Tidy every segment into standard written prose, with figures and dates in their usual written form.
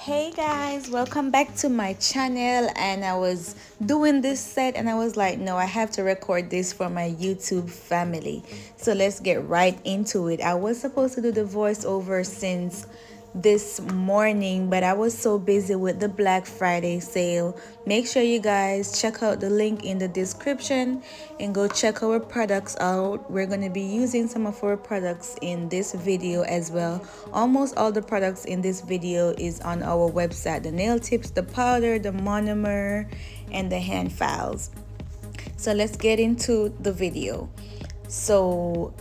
Hey guys, welcome back to my channel. And I was doing this set and I was like, no, I have to record this for my YouTube family. So let's get right into it. I was supposed to do the voiceover since this morning, but I was so busy with the Black Friday sale. Make sure you guys check out the link in the description and go check our products out. We're going to be using some of our products in this video as well. Almost all the products in this video is on our website: the nail tips, the powder, the monomer, and the hand files. So let's get into the video. So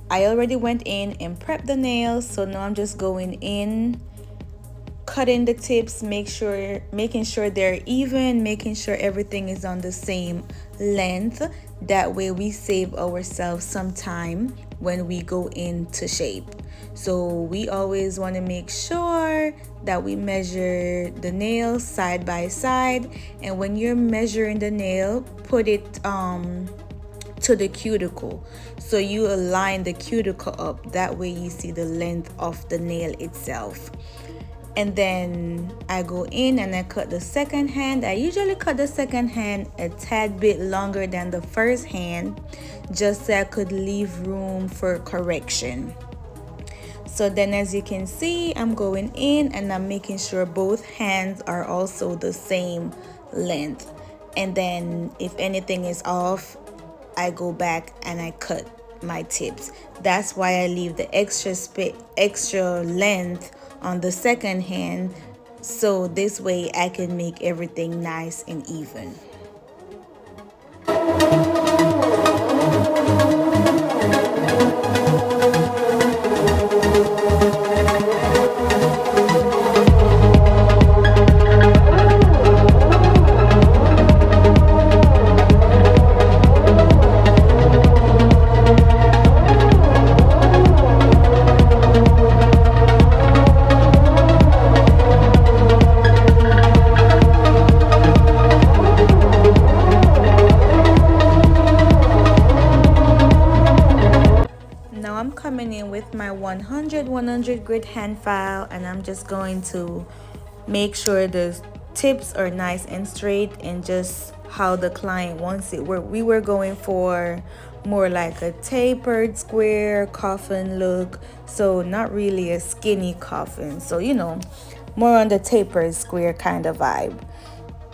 I already went in and prepped the nails, so now I'm just going in, cutting the tips, making sure they're even, making sure everything is on the same length. That way we save ourselves some time when we go into shape. So we always want to make sure that we measure the nails side by side, and when you're measuring the nail, put it to the cuticle, so you align the cuticle up. That way you see the length of the nail itself. And then I go in and I cut the second hand. I usually cut the second hand a tad bit longer than the first hand, just so I could leave room for correction. So then, as you can see, I'm going in and I'm making sure both hands are also the same length. And then if anything is off, I go back and I cut my tips. That's why I leave the extra length on the second hand, so this way I can make everything nice and even. I'm coming in with my 100 grit hand file, and I'm just going to make sure the tips are nice and straight and just how the client wants it. We were going for more like a tapered square coffin look, so not really a skinny coffin, so more on the tapered square kind of vibe.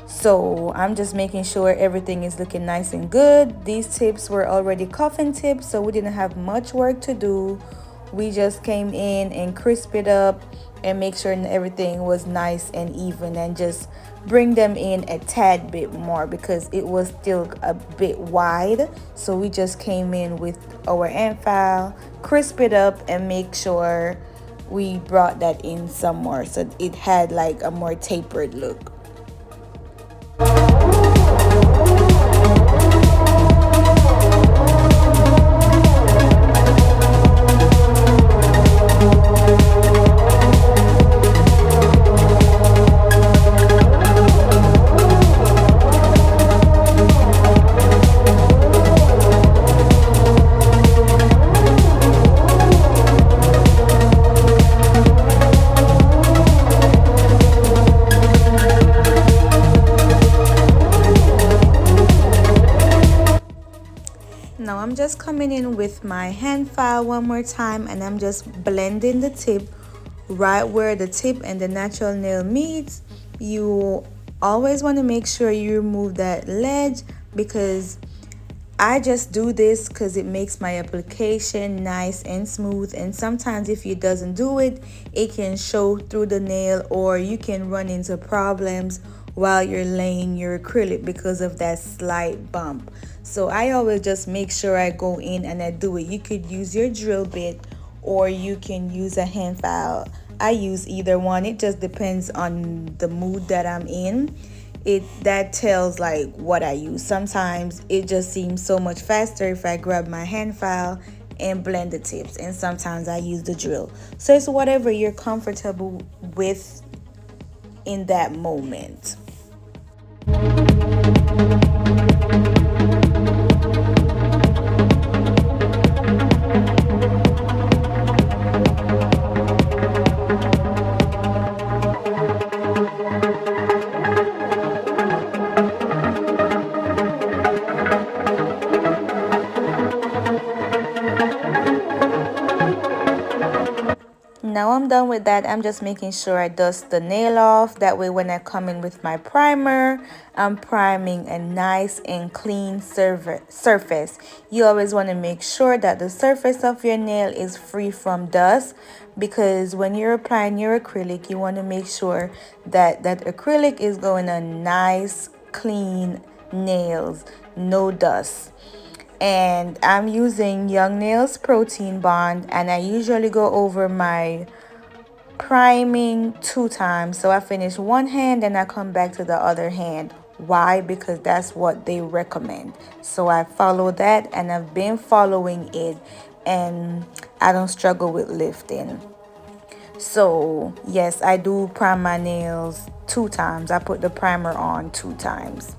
So I'm just making sure everything is looking nice and good. These tips were already coffin tips, so we didn't have much work to do. We just came in and crisp it up and make sure everything was nice and even, and just bring them in a tad bit more because it was still a bit wide. So we just came in with our hand file, crisp it up, and make sure we brought that in some more so it had like a more tapered look. Now I'm just coming in with my hand file one more time, and I'm just blending the tip right where the tip and the natural nail meets. You always want to make sure you remove that ledge, because I just do this because it makes my application nice and smooth, and sometimes if it doesn't do it, it can show through the nail, or you can run into problems while you're laying your acrylic because of that slight bump. So I always just make sure I go in and I do it. You could use your drill bit or you can use a hand file. I use either one. It just depends on the mood that I'm in. That tells like what I use. Sometimes it just seems so much faster if I grab my hand file and blend the tips, and sometimes I use the drill. So it's whatever you're comfortable with in that moment. done with that, I'm just making sure I dust the nail off. That way when I come in with my primer, I'm priming a nice and clean surface. You always want to make sure that the surface of your nail is free from dust, because when you're applying your acrylic, you want to make sure that that acrylic is going on nice, clean nails, no dust. And I'm using Young Nails Protein Bond, and I usually go over my priming 2 times. So I finish one hand and I come back to the other hand. Why? Because that's what they recommend. So I follow that, and I've been following it, and I don't struggle with lifting. So yes, I do prime my nails 2 times. I put the primer on 2 times.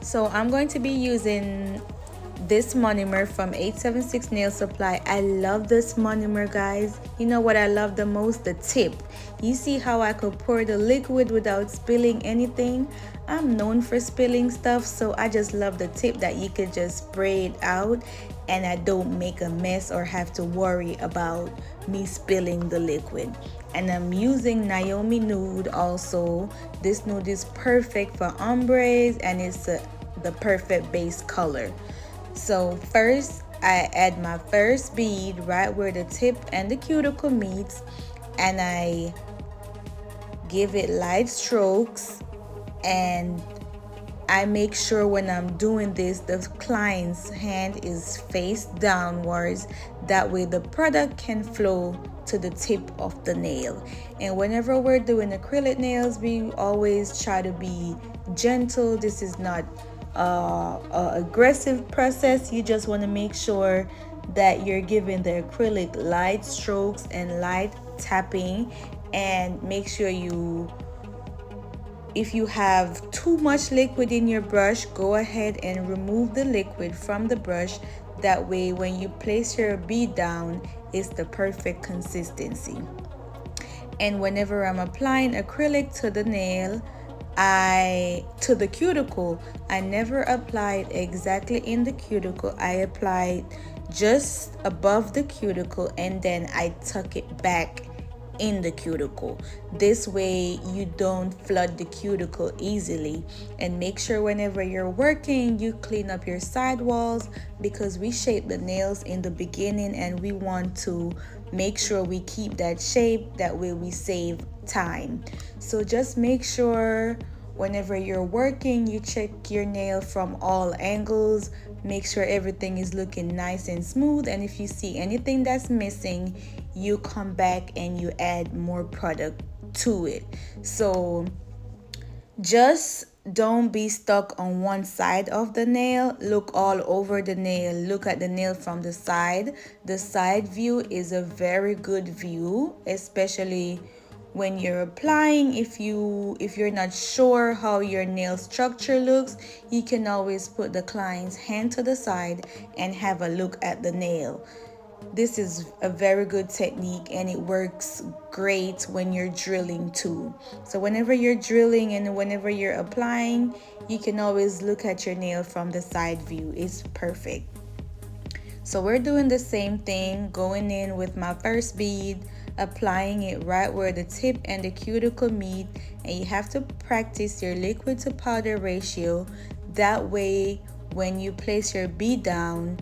So I'm going to be using this monomer from 876 Nail Supply. I love this monomer, guys. You know what I love the most? The tip. You see how I could pour the liquid without spilling anything? I'm known for spilling stuff, so I just love the tip that you could just spray it out and I don't make a mess or have to worry about me spilling the liquid. And I'm using NyomiNude also. This nude is perfect for ombres, and it's the perfect base color. So first I add my first bead right where the tip and the cuticle meets, and I give it light strokes, and I make sure when I'm doing this the client's hand is face downwards. That way the product can flow to the tip of the nail. And whenever we're doing acrylic nails, we always try to be gentle. This is not a aggressive process. You just want to make sure that you're giving the acrylic light strokes and light tapping, and make sure if you have too much liquid in your brush, go ahead and remove the liquid from the brush. That way when you place your bead down, it's the perfect consistency. And whenever I'm applying acrylic to the nail, to the cuticle, I never apply it exactly in the cuticle. I apply it just above the cuticle, and then I tuck it back in the cuticle. This way you don't flood the cuticle easily. And make sure whenever you're working, you clean up your side walls, because we shape the nails in the beginning and we want to make sure we keep that shape. That way we save time. So just make sure whenever you're working, you check your nail from all angles. Make sure everything is looking nice and smooth, and if you see anything that's missing, you come back and you add more product to it. So just don't be stuck on one side of the nail. Look all over the nail. Look at the nail from the side. The side view is a very good view, especially when you're applying. If you're not sure how your nail structure looks, you can always put the client's hand to the side and have a look at the nail. This is a very good technique, and it works great when you're drilling too. So whenever you're drilling and whenever you're applying, you can always look at your nail from the side view. It's perfect. So we're doing the same thing, going in with my first bead, applying it right where the tip and the cuticle meet, and you have to practice your liquid to powder ratio. That way when you place your bead down,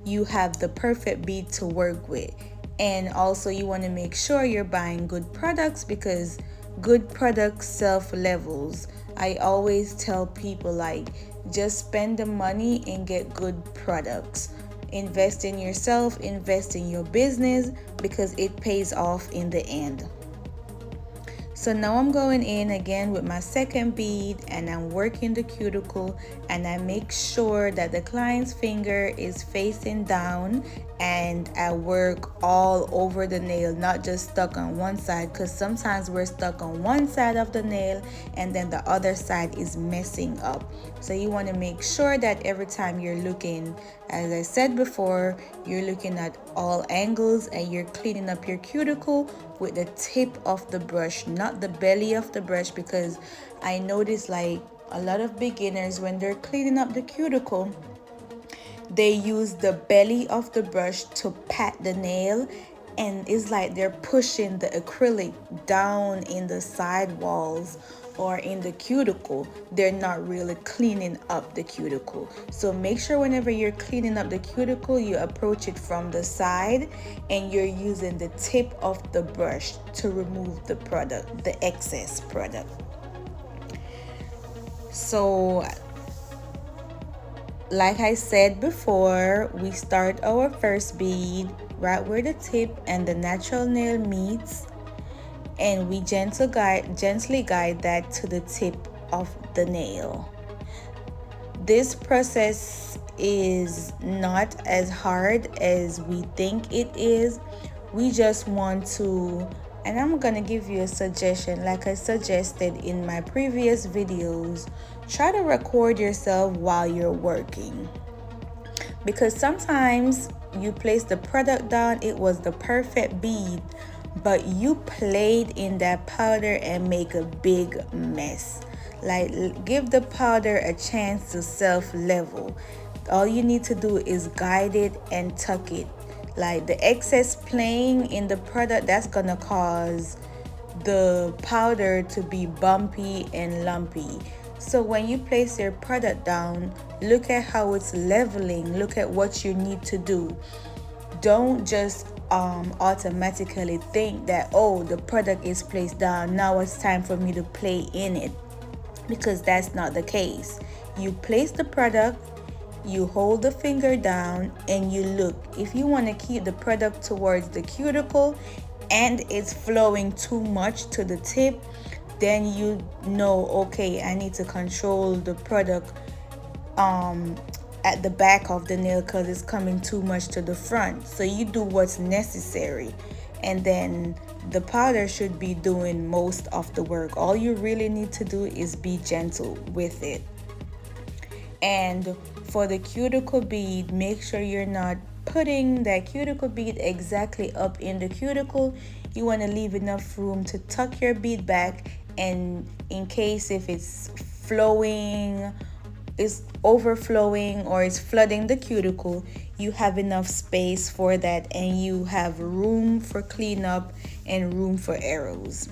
you have the perfect bead to work with. And also you want to make sure you're buying good products, because good products self-levels. I always tell people, like, just spend the money and get good products. Invest in yourself, invest in your business, because it pays off in the end. So now I'm going in again with my second bead, and I'm working the cuticle, and I make sure that the client's finger is facing down, and I work all over the nail, not just stuck on one side, because sometimes we're stuck on one side of the nail and then the other side is messing up. So you want to make sure that every time you're looking, as I said before, you're looking at all angles and you're cleaning up your cuticle with the tip of the brush, not not the belly of the brush, because I noticed like a lot of beginners, when they're cleaning up the cuticle, they use the belly of the brush to pat the nail, and it's like they're pushing the acrylic down in the side walls or in the cuticle. They're not really cleaning up the cuticle. So make sure whenever you're cleaning up the cuticle, you approach it from the side and you're using the tip of the brush to remove the product, the excess product. So like I said before, we start our first bead right where the tip and the natural nail meets, and we gently guide that to the tip of the nail. This process is not as hard as we think it is. We just want to, and I'm gonna give you a suggestion, like I suggested in my previous videos, try to record yourself while you're working, because sometimes you place the product down, it was the perfect bead, but you played in that powder and make a big mess. Like, give the powder a chance to self-level. All you need to do is guide it and tuck it. Like, the excess playing in the product, that's gonna cause the powder to be bumpy and lumpy. So when you place your product down, look at how it's leveling, look at what you need to do. Don't just automatically think that, oh, the product is placed down, now it's time for me to play in it, because that's not the case. You place the product, you hold the finger down, and you look. If you want to keep the product towards the cuticle and it's flowing too much to the tip, then you know, okay, I need to control the product at the back of the nail because it's coming too much to the front. So you do what's necessary, and then the powder should be doing most of the work. All you really need to do is be gentle with it. And for the cuticle bead, make sure you're not putting that cuticle bead exactly up in the cuticle. You want to leave enough room to tuck your bead back, and in case if it's flowing, is overflowing, or it's flooding the cuticle, you have enough space for that, and you have room for cleanup and room for arrows.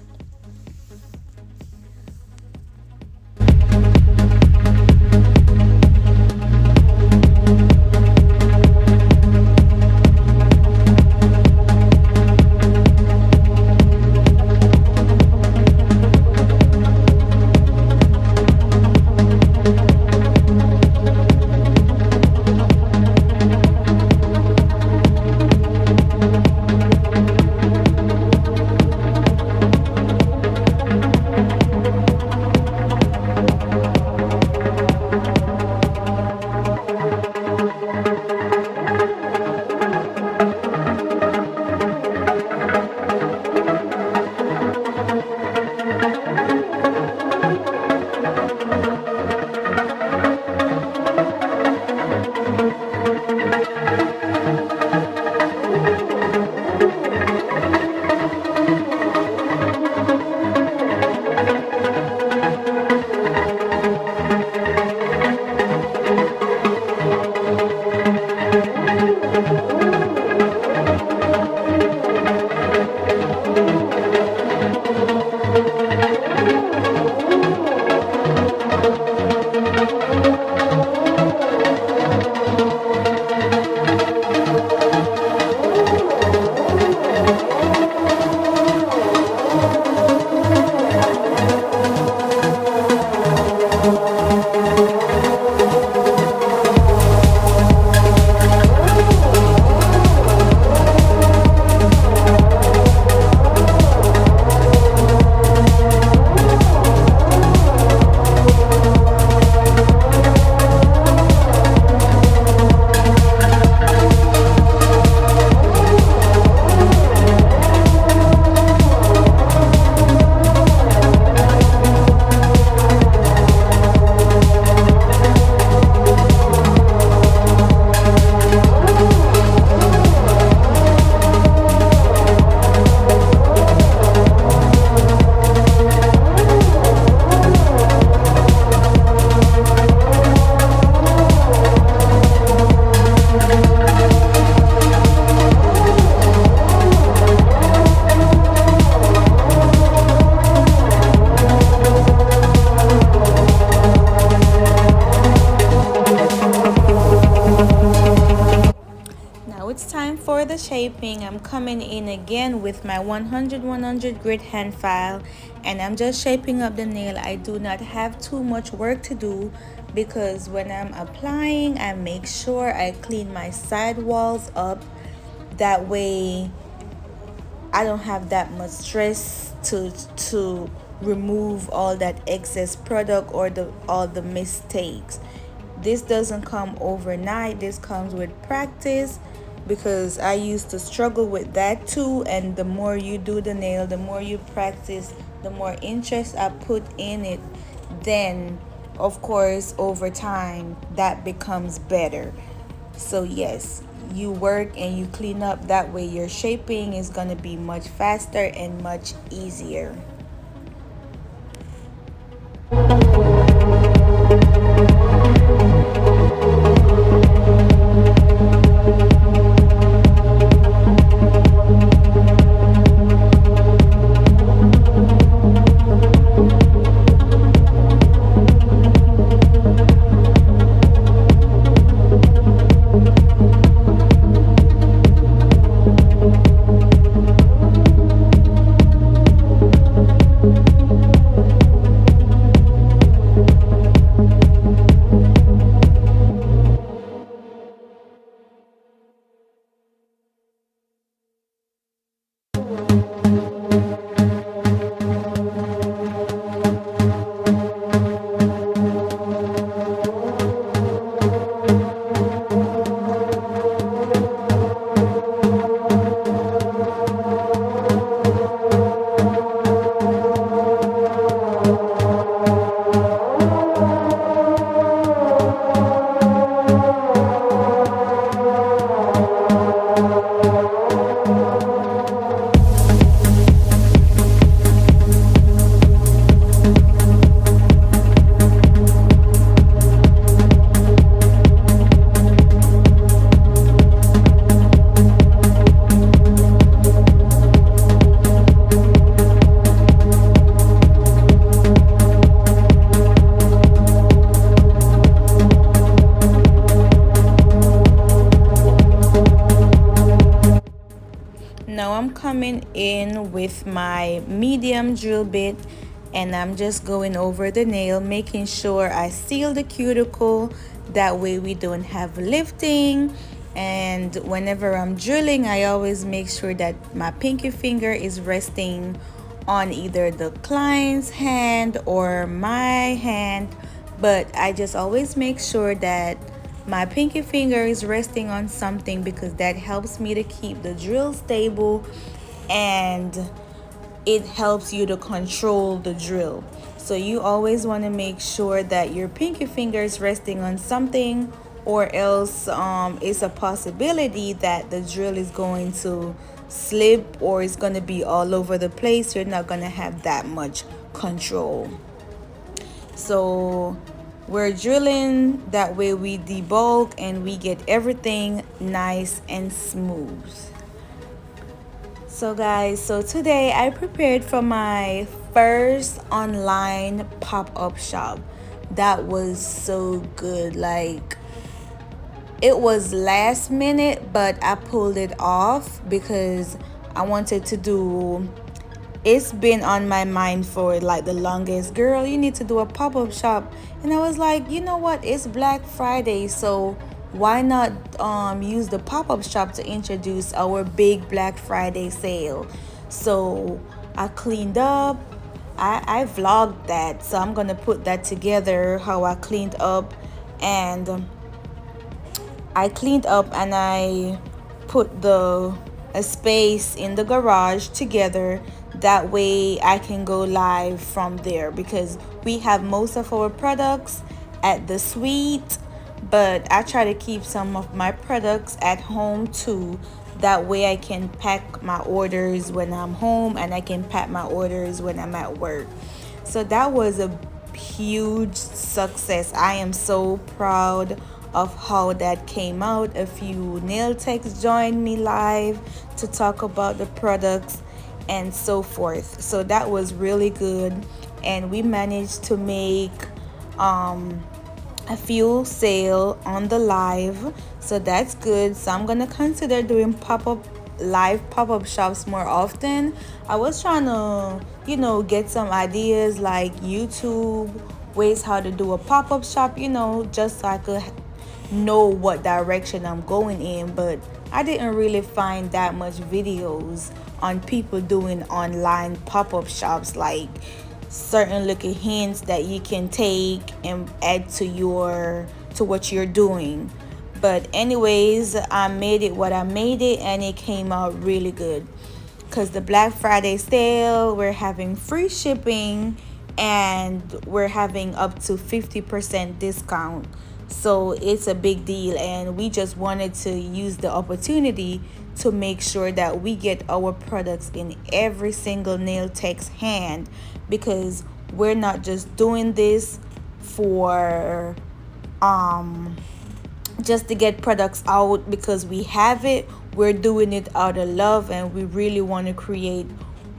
the shaping, I'm coming in again with my 100 grit hand file, and I'm just shaping up the nail. I do not have too much work to do because when I'm applying, I make sure I clean my side walls up. That way I don't have that much stress to remove all that excess product or all the mistakes. This doesn't come overnight. This comes with practice, because I used to struggle with that too. And the more you do the nail, the more you practice, the more interest I put in it, then of course over time that becomes better. So yes, you work and you clean up, that way your shaping is going to be much faster and much easier. Now I'm coming in with my medium drill bit, and I'm just going over the nail, making sure I seal the cuticle. That way we don't have lifting. And whenever I'm drilling, I always make sure that my pinky finger is resting on either the client's hand or my hand, but I just always make sure that my pinky finger is resting on something, because that helps me to keep the drill stable and it helps you to control the drill. So you always want to make sure that your pinky finger is resting on something, or else it's a possibility that the drill is going to slip or it's going to be all over the place. You're not going to have that much control. So we're drilling, that way we debulk and we get everything nice and smooth. So guys, so today I prepared for my first online pop-up shop. That was so good. Like, it was last minute, but I pulled it off because I wanted to do, it's been on my mind for like the longest. Girl, you need to do a pop-up shop. And I was like, you know what, it's Black Friday, so why not use the pop-up shop to introduce our big Black Friday sale. So I cleaned up, I vlogged that, so I'm gonna put that together, how I cleaned up. And I cleaned up and I put a space in the garage together. That way I can go live from there, because we have most of our products at the suite, but I try to keep some of my products at home too. That way I can pack my orders when I'm home, and I can pack my orders when I'm at work. So that was a huge success. I am so proud of how that came out. A few nail techs joined me live to talk about the products and so forth. So that was really good, and we managed to make a few sale on the live, so that's good. So I'm gonna consider doing pop-up shops more often. I was trying to, get some ideas like YouTube ways how to do a pop-up shop, just so I could know what direction I'm going in, but I didn't really find that much videos on people doing online pop-up shops, like certain little hints that you can take and add to what you're doing. But anyways, I made it what I made it, and it came out really good because the Black Friday sale, we're having free shipping and we're having up to 50% discount. So it's a big deal, and we just wanted to use the opportunity to make sure that we get our products in every single nail tech's hand, because we're not just doing this for just to get products out because we have it. We're doing it out of love, and we really want to create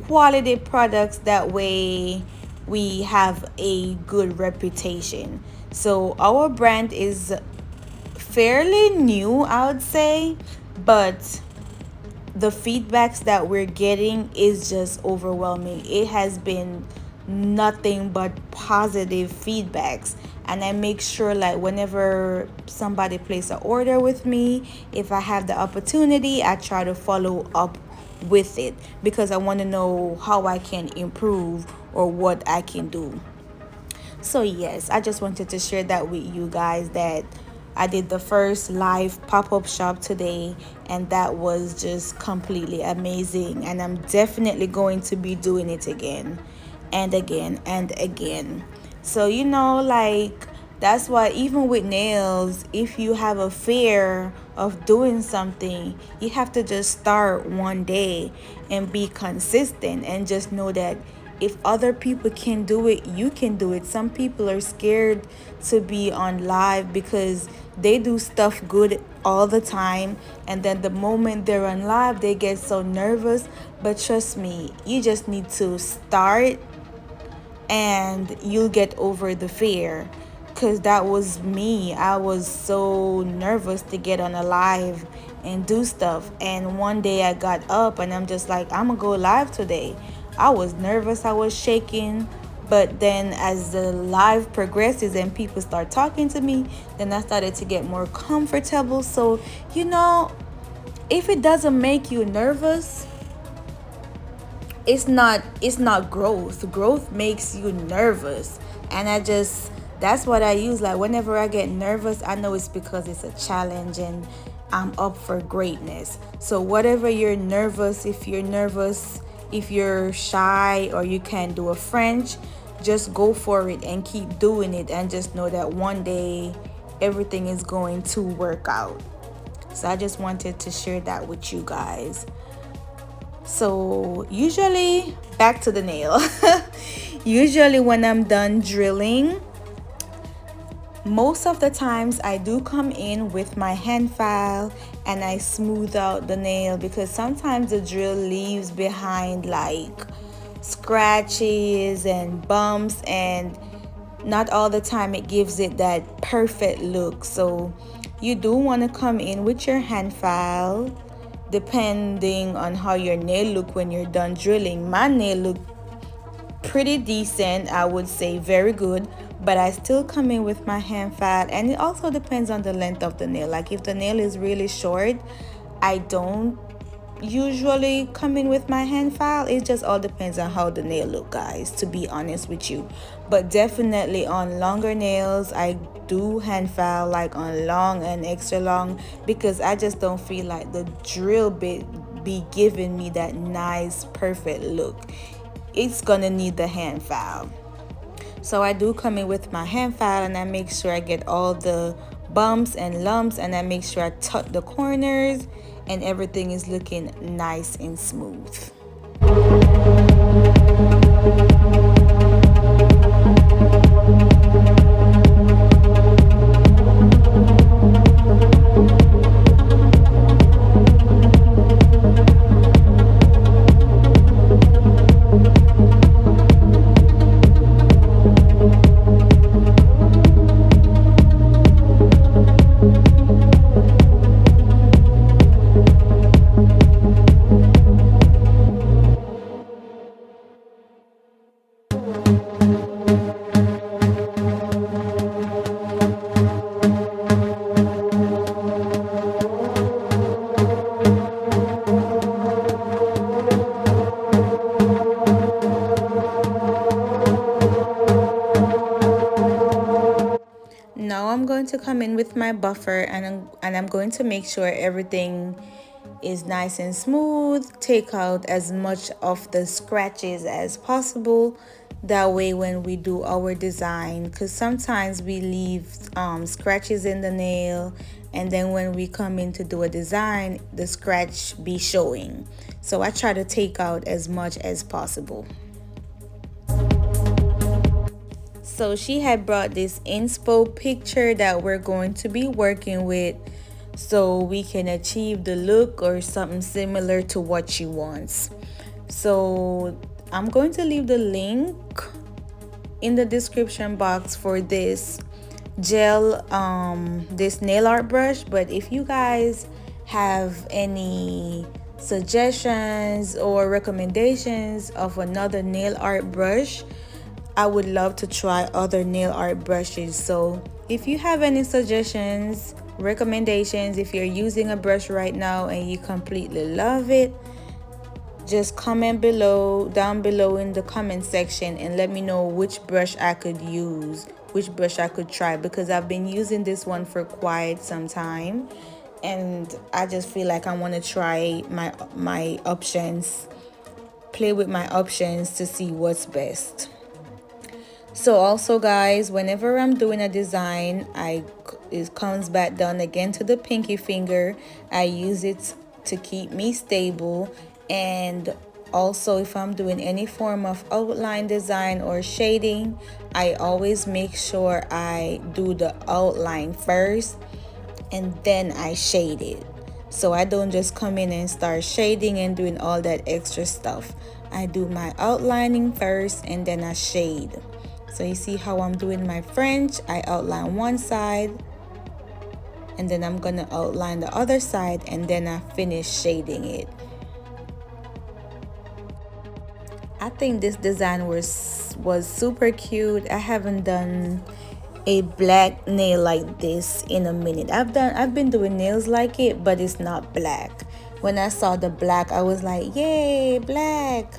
quality products. That way we have a good reputation. So our brand is fairly new, I would say, but the feedbacks that we're getting is just overwhelming. It has been nothing but positive feedbacks, and I make sure, like, whenever somebody places an order with me, if I have the opportunity, I try to follow up with it because I want to know how I can improve or what I can do. So yes, I just wanted to share that with you guys, that I did the first live pop-up shop today, and that was just completely amazing, and I'm definitely going to be doing it again and again and again. So like, that's why even with nails, if you have a fear of doing something, you have to just start one day and be consistent, and just know that if other people can do it, you can do it. Some people are scared to be on live because they do stuff good all the time, and then the moment they're on live, they get so nervous. But trust me, you just need to start and you'll get over the fear, because that was me. I was so nervous to get on a live and do stuff, and one day I got up and I'm just like, I'm gonna go live today. I was nervous, I was shaking, but then as the live progresses and people start talking to me, then I started to get more comfortable. So if it doesn't make you nervous, it's not growth makes you nervous. And that's what I use. Like, whenever I get nervous, I know it's because it's a challenge and I'm up for greatness. So whatever you're nervous, if you're shy or you can't do a French, just go for it and keep doing it, and just know that one day everything is going to work out. So I just wanted to share that with you guys. So usually, back to the nail. Usually when I'm done drilling, most of the times I do come in with my hand file and I smooth out the nail, because sometimes the drill leaves behind like scratches and bumps, and not all the time it gives it that perfect look. So you do want to come in with your hand file, depending on how your nail look when you're done drilling. My nail look pretty decent, I would say very good, but I still come in with my hand file. And it also depends on the length of the nail. Like, if the nail is really short, I don't usually come in with my hand file. It just all depends on how the nail look, guys, to be honest with you. But definitely on longer nails, I do hand file, like on long and extra long, because I just don't feel like the drill bit be giving me that nice perfect look. It's gonna need the hand file. So I do come in with my hand file, and I make sure I get all the bumps and lumps, and I make sure I tuck the corners, and everything is looking nice and smooth. now I'm going to come in with my buffer, and I'm going to make sure everything is nice and smooth. Take out as much of the scratches as possible. That way when we do our design, because sometimes we leave scratches in the nail, and then when we come in to do a design, the scratch be showing. So I try to take out as much as possible. So she had brought this inspo picture that we're going to be working with, so we can achieve the look or something similar to what she wants. So I'm going to leave the link in the description box for this gel, this nail art brush. But if you guys have any suggestions or recommendations of another nail art brush, I would love to try other nail art brushes. So if you have any suggestions, recommendations, if you're using a brush right now and you completely love it, just comment down below in the comment section, and let me know which brush I could use, which brush I could try, because I've been using this one for quite some time and I just feel like I want to try my options, play with my options to see what's best. So also guys, whenever I'm doing a design, it comes back down again to the pinky finger. I use it to keep me stable. And also if I'm doing any form of outline design or shading, I always make sure I do the outline first and then I shade it. So I don't just come in and start shading and doing all that extra stuff. I do my outlining first and then I shade. So you see how I'm doing my French. I outline one side and then I'm gonna outline the other side, and then I finish shading it. I think this design was super cute. I haven't done a black nail like this in a minute. I've been doing nails like it, but it's not black. When I saw the black, I was like, yay, black.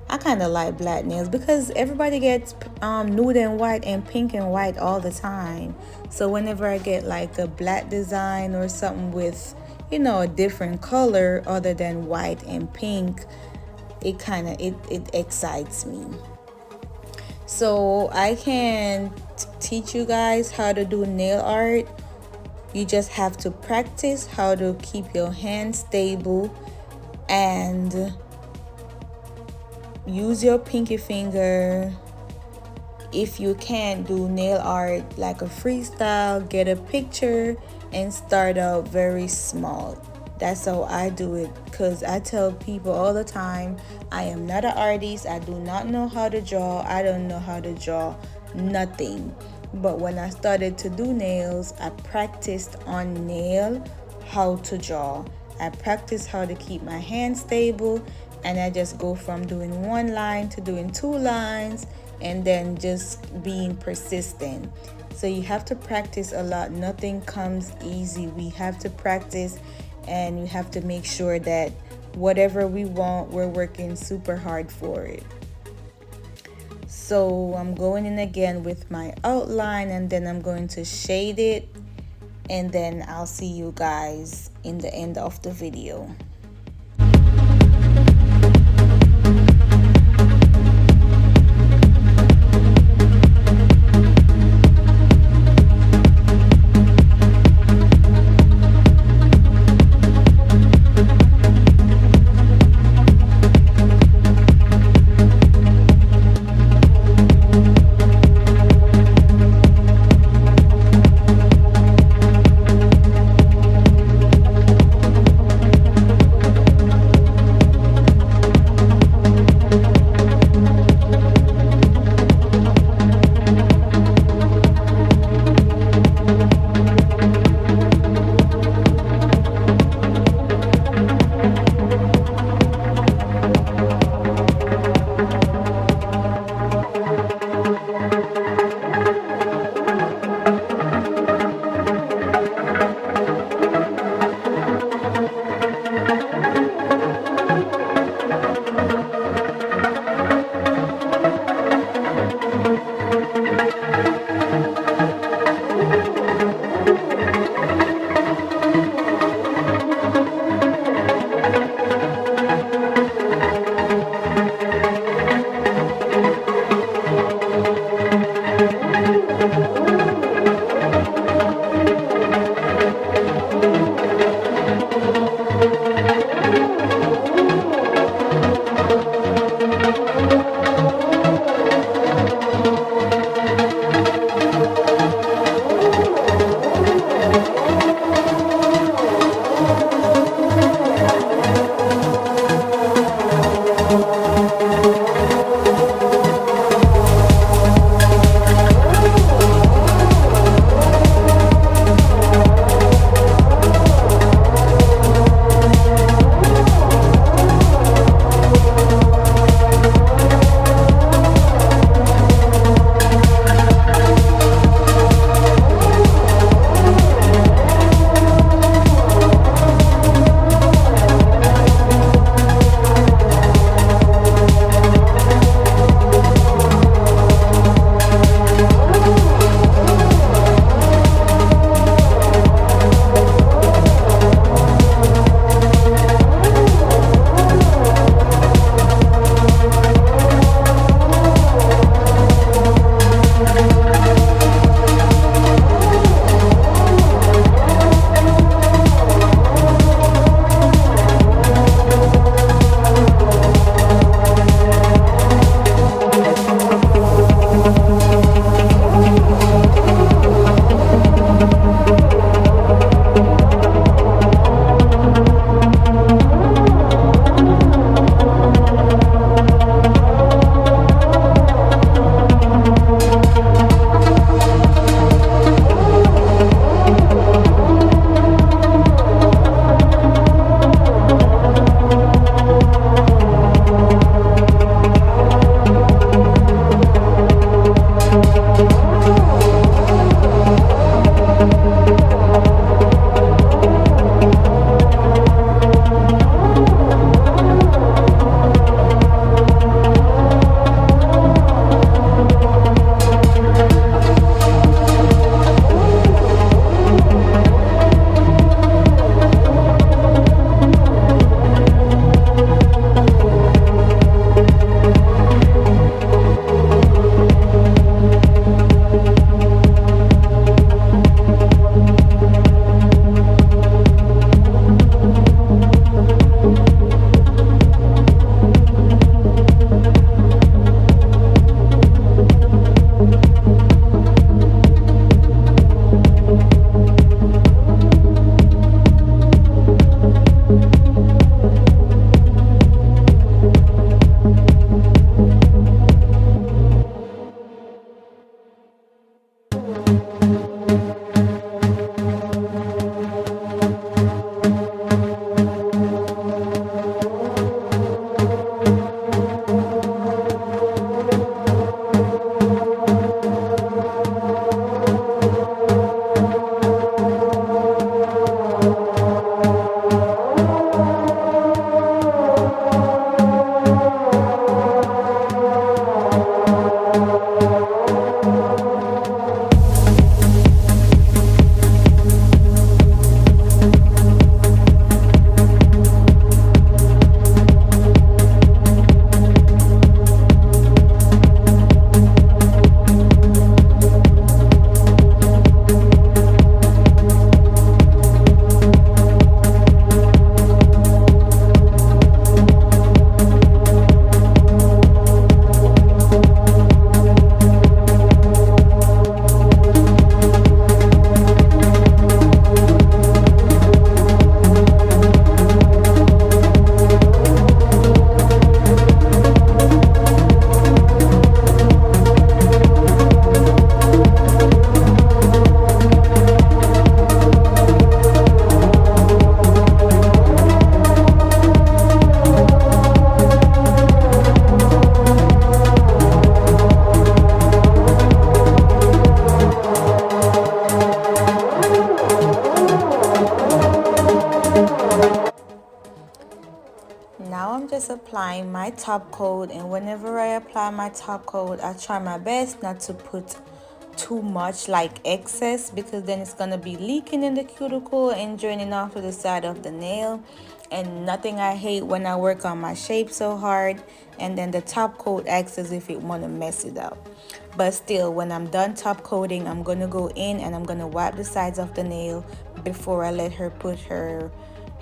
I kind of like black nails because everybody gets nude and white and pink and white all the time. So whenever I get like a black design or something with, you know, a different color other than white and pink, it kind of it excites me. So I can teach you guys how to do nail art. You just have to practice how to keep your hand stable and use your pinky finger. If you can't do nail art like a freestyle, get a picture and start out very small. That's how I do it, because I tell people all the time, I am not an artist. I do not know how to draw. I don't know how to draw nothing. But when I started to do nails, I practiced on nail how to draw. I practiced how to keep my hand stable, and I just go from doing one line to doing two lines and then just being persistent. So you have to practice a lot. Nothing comes easy. We have to practice, and we have to make sure that whatever we want, we're working super hard for it. So I'm going in again with my outline, and then I'm going to shade it, and then I'll see you guys in the end of the video. Now I'm just applying my top coat, and whenever I apply my top coat, I try my best not to put too much, like excess, because then it's gonna be leaking in the cuticle and draining off to the side of the nail. And nothing I hate when I work on my shape so hard and then the top coat acts as if it want to mess it up. But still, when I'm done top coating, I'm gonna go in and I'm gonna wipe the sides of the nail before I let her put her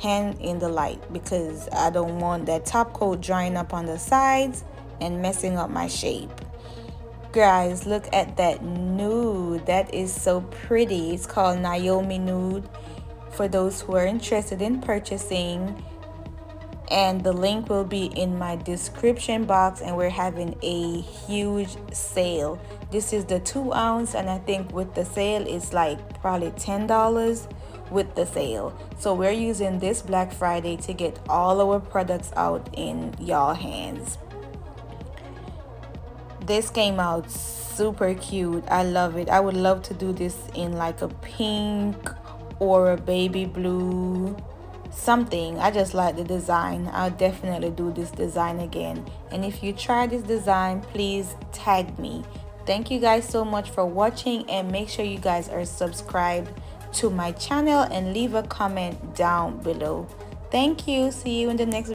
hand in the light, because I don't want that top coat drying up on the sides and messing up my shape. Guys, look at that nude. That is so pretty. It's called NyomiNude for those who are interested in purchasing, and the link will be in my description box. And we're having a huge sale. This is the 2 ounce, and I think with the sale it's like probably $10 with the sale. So we're using this Black Friday to get all our products out in y'all hands. This came out super cute. I love it. I would love to do this in like a pink or a baby blue, something. I just like the design. I'll definitely do this design again. And if you try this design, please tag me. Thank you guys so much for watching, and make sure you guys are subscribed to my channel and leave a comment down below. Thank you. See you in the next